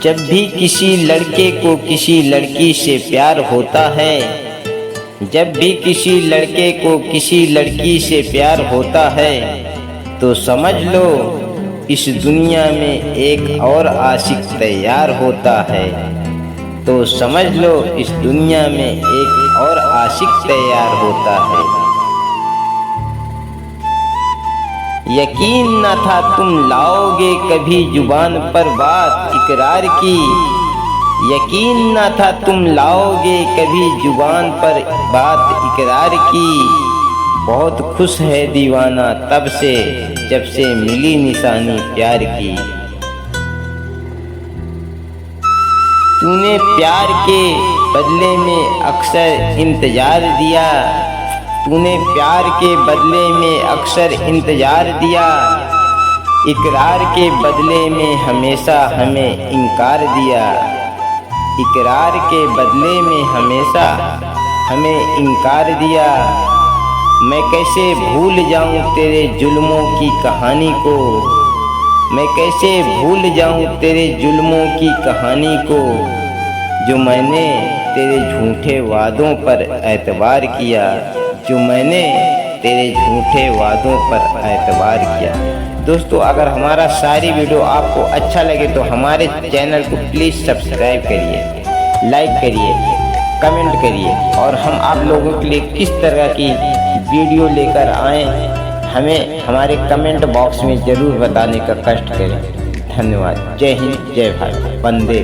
जब भी किसी लड़के को किसी लड़की से प्यार होता है, जब भी किसी लड़के को किसी लड़की से प्यार होता है, तो समझ लो इस दुनिया में एक और आशिक तैयार होता है। तो समझ लो इस दुनिया में एक और आशिक तैयार होता है। यकीन न था तुम लाओगे कभी जुबान पर बात इकरार की, यकीन न था तुम लाओगे कभी जुबान पर बात इकरार की। बहुत खुश है दीवाना तब से जब से मिली निशानी प्यार की। तूने प्यार के बदले में अक्सर इंतजार दिया, तूने प्यार के बदले में अक्सर इंतजार दिया। इकरार के बदले में हमेशा हमें इनकार दिया, इकरार के बदले में हमेशा हमें इनकार दिया। मैं कैसे भूल जाऊं तेरे जुल्मों की कहानी को, मैं कैसे भूल जाऊं तेरे जुल्मों की कहानी को, जो मैंने तेरे झूठे वादों पर एतबार किया, जो मैंने तेरे झूठे वादों पर एतबार किया। दोस्तों, अगर हमारा सारी वीडियो आपको अच्छा लगे तो हमारे चैनल को प्लीज़ सब्सक्राइब करिए, लाइक करिए, कमेंट करिए और हम आप लोगों के लिए किस तरह की वीडियो लेकर आएँ हमें हमारे कमेंट बॉक्स में ज़रूर बताने का कष्ट करें। धन्यवाद। जय हिंद, जय भारत, वंदे।